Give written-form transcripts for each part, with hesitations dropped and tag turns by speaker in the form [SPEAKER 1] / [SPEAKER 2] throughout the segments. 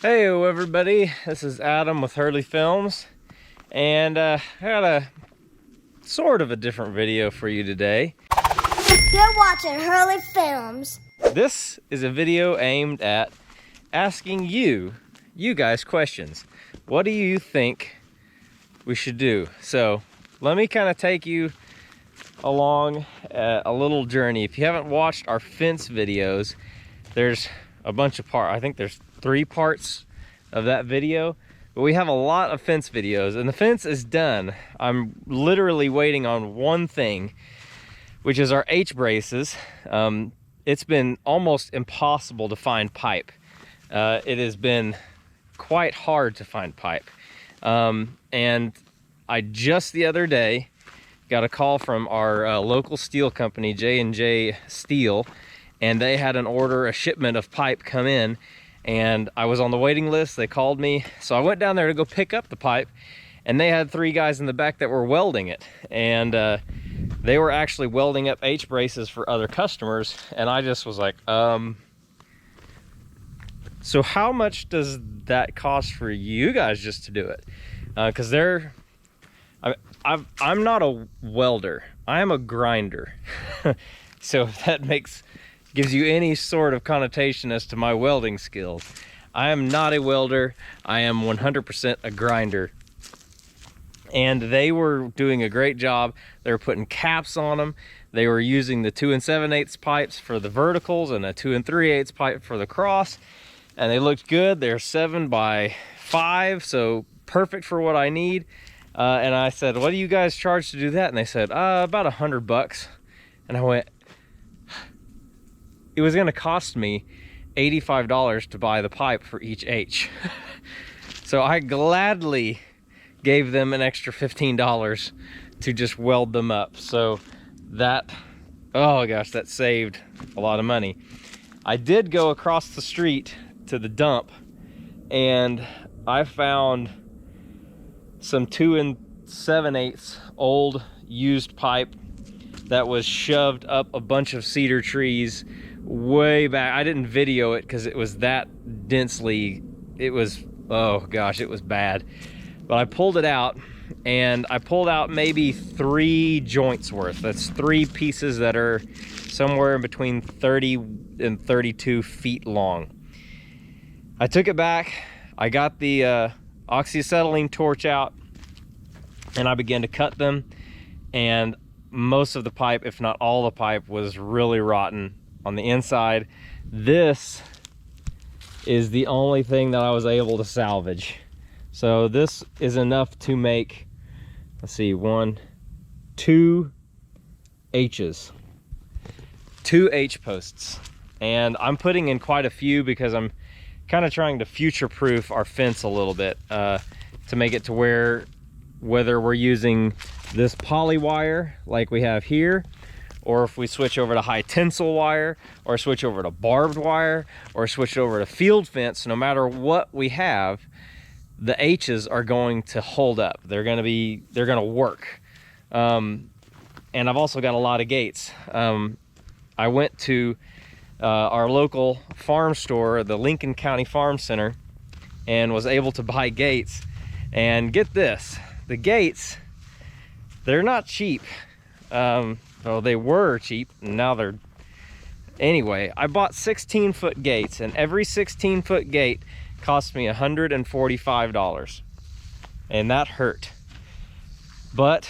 [SPEAKER 1] Hey everybody, this is Adam with Hurley Films, and I got a sort of a different video for you today.
[SPEAKER 2] You're watching Hurley Films.
[SPEAKER 1] This is a video aimed at asking you guys questions. What do you think we should do? So let me kind of take you along a little journey. If you haven't watched our fence videos, there's a bunch of parts. I think there's 3 parts of that video, but we have a lot of fence videos, and the fence is done. I'm literally waiting on one thing, which is our H-braces. It's been almost impossible to find pipe. It has been quite hard to find pipe. And I just the other day got a call from our local steel company, J&J Steel, and they had a shipment of pipe come in, and I was on the waiting list. They called me, so I went down there to go pick up the pipe, and they had 3 guys in the back that were welding it, and they were actually welding up H-braces for other customers, and I just was like, so how much does that cost for you guys just to do it? Because I'm not a welder, I am a grinder. So if that gives you any sort of connotation as to my welding skills, I am not a welder, I am 100% a grinder. And they were doing a great job. They were putting caps on them. They were using the 2 7/8 pipes for the verticals and a 2 3/8 pipe for the cross, and they looked good. They're 7 by 5, so perfect for what I need. And I said, what do you guys charge to do that? And they said, about $100. And I went, it was gonna cost me $85 to buy the pipe for each H. So I gladly gave them an extra $15 to just weld them up. So that, oh gosh, that saved a lot of money. I did go across the street to the dump, and I found some 2 7/8 old used pipe that was shoved up a bunch of cedar trees way back. I didn't video it because it was that densely, oh gosh, it was bad. But I pulled it out, and I pulled out maybe 3 joints worth. That's 3 pieces that are somewhere in between 30 and 32 feet long. I took it back, I got the oxyacetylene torch out, and I began to cut them, and most of the pipe, if not all the pipe, was really rotten on the inside. This is the only thing that I was able to salvage. So this is enough to make, let's see, 2 H's. 2 H posts. And I'm putting in quite a few because I'm kind of trying to future-proof our fence a little bit, to make it to where, whether we're using this poly wire like we have here, or if we switch over to high tensile wire, or switch over to barbed wire, or switch over to field fence, no matter what we have, the H's are going to hold up. They're gonna work. And I've also got a lot of gates. I went to our local farm store, the Lincoln County Farm Center, and was able to buy gates. And get this, the gates, they're not cheap. Well, they were cheap, and now they're... Anyway, I bought 16-foot gates, and every 16-foot gate cost me $145, and that hurt. But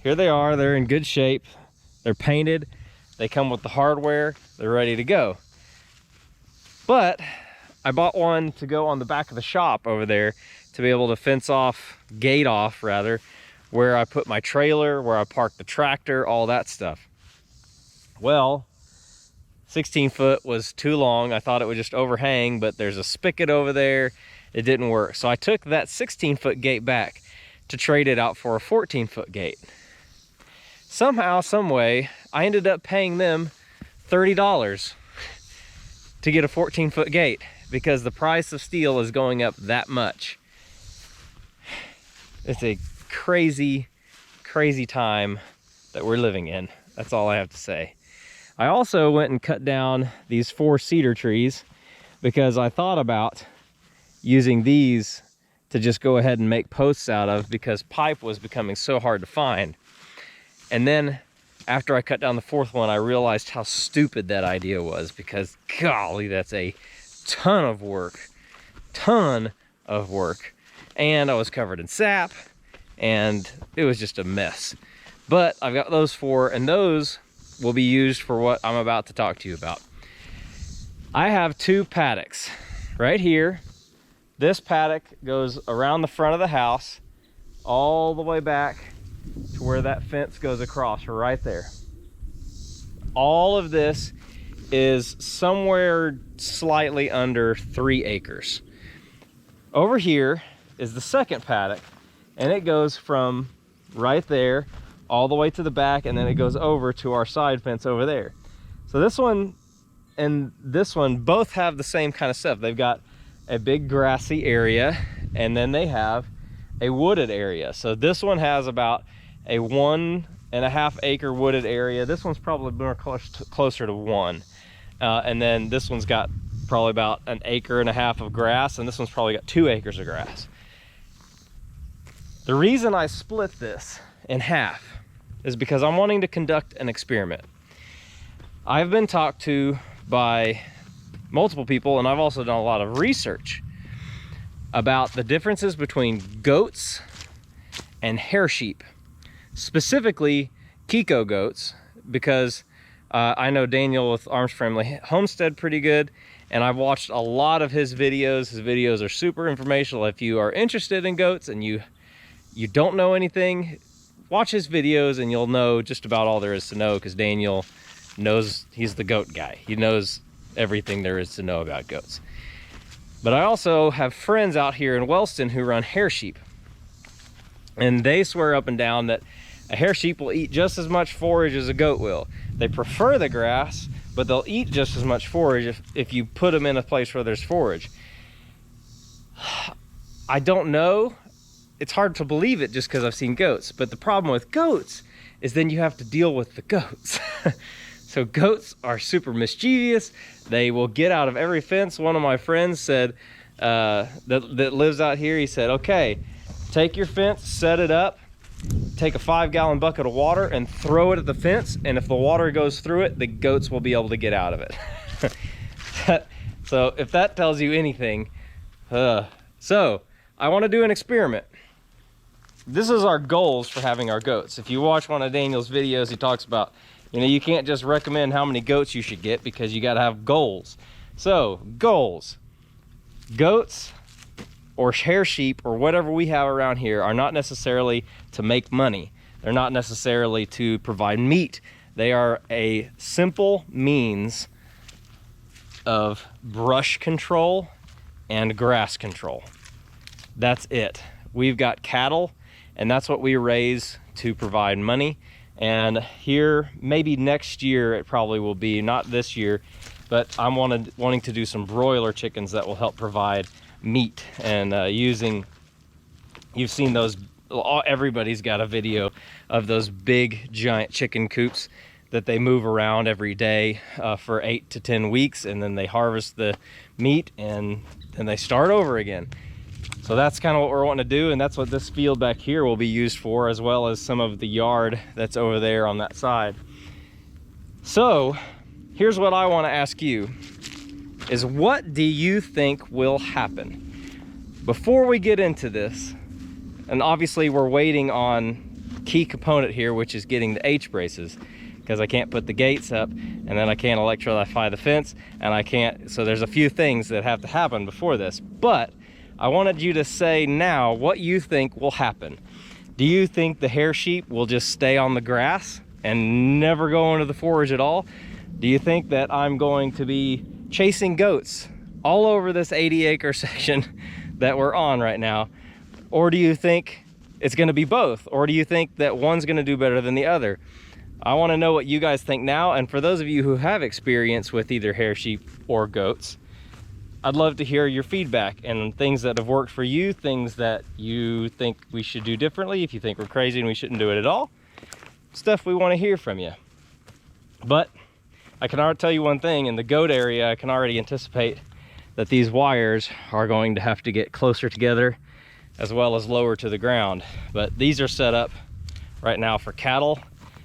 [SPEAKER 1] here they are. They're in good shape. They're painted. They come with the hardware. They're ready to go. But I bought one to go on the back of the shop over there to be able to gate off rather, where I put my trailer, where I park the tractor, all that stuff. Well, 16 foot was too long. I thought it would just overhang, but there's a spigot over there. It didn't work. So I took that 16-foot gate back to trade it out for a 14-foot gate. Somehow, some way, I ended up paying them $30 to get a 14-foot gate because the price of steel is going up that much. It's a crazy, crazy time that we're living in. That's all I have to say. I also went and cut down these 4 cedar trees because I thought about using these to just go ahead and make posts out of, because pipe was becoming so hard to find. And then after I cut down the fourth one, I realized how stupid that idea was, because golly, that's a ton of work. And I was covered in sap, and it was just a mess. But I've got those 4, and those will be used for what I'm about to talk to you about. I have 2 paddocks right here. This paddock goes around the front of the house, all the way back to where that fence goes across right there. All of this is somewhere slightly under 3 acres. Over here is the second paddock, and it goes from right there all the way to the back, and then it goes over to our side fence over there. So this one and this one both have the same kind of stuff. They've got a big grassy area, and then they have a wooded area. So this one has about a 1.5 acre wooded area. This one's probably more closer to 1. And then this one's got probably about 1.5 acres of grass, and this one's probably got 2 acres of grass. The reason I split this in half is because I'm wanting to conduct an experiment. I've been talked to by multiple people, and I've also done a lot of research about the differences between goats and hair sheep, specifically Kiko goats, because I know Daniel with Arms Family Homestead pretty good, and I've watched a lot of his videos. His videos are super informational. If you are interested in goats and you don't know anything, watch his videos and you'll know just about all there is to know, because Daniel knows, he's the goat guy. He knows everything there is to know about goats. But I also have friends out here in Wellston who run hair sheep, and they swear up and down that a hair sheep will eat just as much forage as a goat will. They prefer the grass, but they'll eat just as much forage if you put them in a place where there's forage. I don't know. It's hard to believe it just because I've seen goats. But the problem with goats is then you have to deal with the goats. So goats are super mischievous. They will get out of every fence. One of my friends said, that lives out here, he said, okay, take your fence, set it up, take a 5-gallon bucket of water and throw it at the fence, and if the water goes through it, the goats will be able to get out of it. So if that tells you anything, so I want to do an experiment. This is our goals for having our goats. If you watch one of Daniel's videos, he talks about, you can't just recommend how many goats you should get, because you got to have goals. So goals, goats or hair sheep or whatever we have around here are not necessarily to make money. They're not necessarily to provide meat. They are a simple means of brush control and grass control. That's it. We've got cattle, and that's what we raise to provide money. And here, maybe next year, it probably will be, not this year, but I'm wanting to do some broiler chickens that will help provide meat. And you've seen those, everybody's got a video of those big giant chicken coops that they move around every day for 8 to 10 weeks, and then they harvest the meat and then they start over again. So that's kind of what we're wanting to do, and that's what this field back here will be used for, as well as some of the yard that's over there on that side. So here's what I want to ask you, is what do you think will happen? Before we get into this, and obviously we're waiting on key component here, which is getting the H braces, because I can't put the gates up, and then I can't electrify the fence, and I can't, so there's a few things that have to happen before this. But I wanted you to say now what you think will happen. Do you think the hair sheep will just stay on the grass and never go into the forage at all? Do you think that I'm going to be chasing goats all over this 80-acre section that we're on right now? Or do you think it's going to be both? Or do you think that one's going to do better than the other? I want to know what you guys think now. And for those of you who have experience with either hair sheep or goats, I'd love to hear your feedback and things that have worked for you, things that you think we should do differently, if you think we're crazy and we shouldn't do it at all. Stuff we want to hear from you. But I can already tell you one thing, in the goat area, I can already anticipate that these wires are going to have to get closer together as well as lower to the ground. But these are set up right now for cattle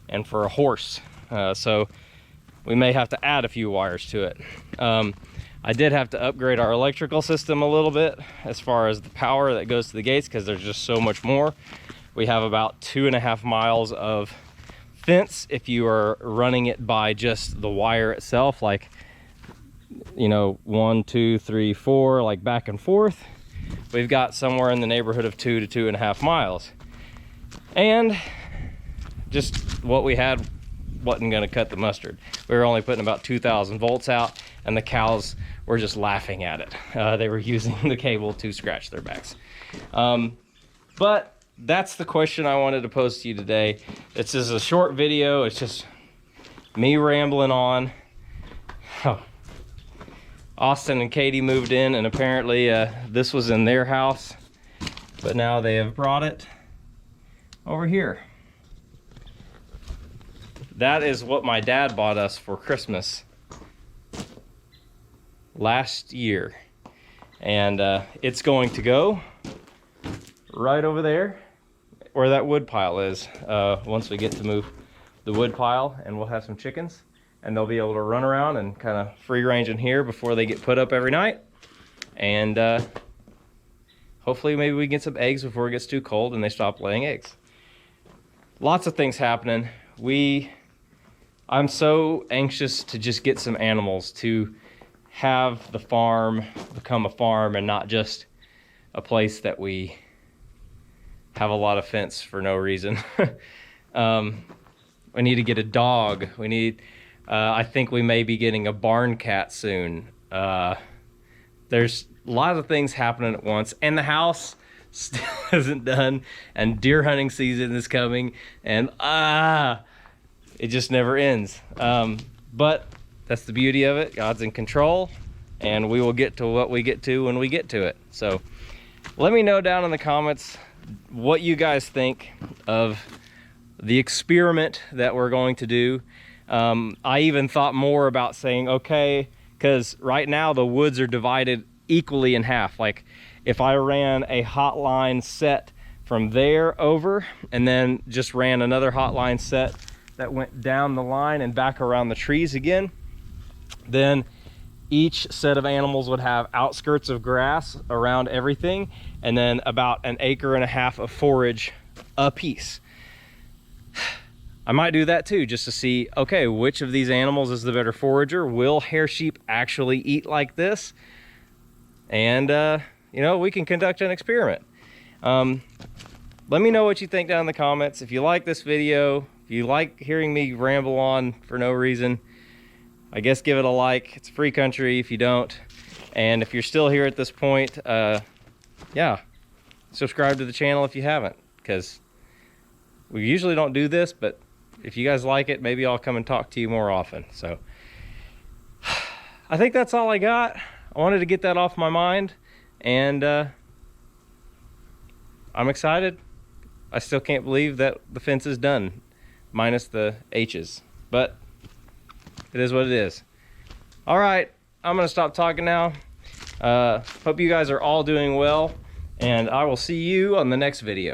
[SPEAKER 1] and for a horse. So we may have to add a few wires to it. I did have to upgrade our electrical system a little bit as far as the power that goes to the gates, because there's just so much more. We have about 2.5 miles of fence if you are running it by just the wire itself, like, you know, 1, 2, 3, 4, like back and forth. We've got somewhere in the neighborhood of 2 to 2.5 miles. And just what we had wasn't going to cut the mustard. We were only putting about 2,000 volts out, and the cows were just laughing at it. They were using the cable to scratch their backs. But that's the question I wanted to pose to you today. It's just a short video. It's just me rambling on. Oh. Austin and Katie moved in, and apparently this was in their house, but now they have brought it over here. That is what my dad bought us for Christmas last year. And it's going to go right over there where that wood pile is once we get to move the wood pile, and we'll have some chickens, and they'll be able to run around and kind of free range in here before they get put up every night. And hopefully maybe we can get some eggs before it gets too cold and they stop laying eggs. Lots of things happening. I'm so anxious to just get some animals, to have the farm become a farm and not just a place that we have a lot of fence for no reason. We need to get a dog. We need, I think we may be getting a barn cat soon. There's a lot of things happening at once, and the house still isn't done, and deer hunting season is coming, and it just never ends. But that's the beauty of it. God's in control, and we will get to what we get to when we get to it. So let me know down in the comments what you guys think of the experiment that we're going to do. I even thought more about saying, okay, because right now the woods are divided equally in half. Like if I ran a hotline set from there over and then just ran another hotline set that went down the line and back around the trees again, then each set of animals would have outskirts of grass around everything, and then about 1.5 acres of forage a piece. I might do that too, just to see, okay, which of these animals is the better forager? Will hair sheep actually eat like this? And you know, we can conduct an experiment. Let me know what you think down in the comments. If you like this video, if you like hearing me ramble on for no reason, I guess give it a like. It's a free country if you don't. And if you're still here at this point, yeah, subscribe to the channel if you haven't, because we usually don't do this, but if you guys like it, maybe I'll come and talk to you more often. So I think that's all I got. I wanted to get that off my mind, and I'm excited. I still can't believe that the fence is done, minus the H's, but it is what it is. All right, I'm gonna stop talking now. Hope you guys are all doing well, and I will see you on the next video.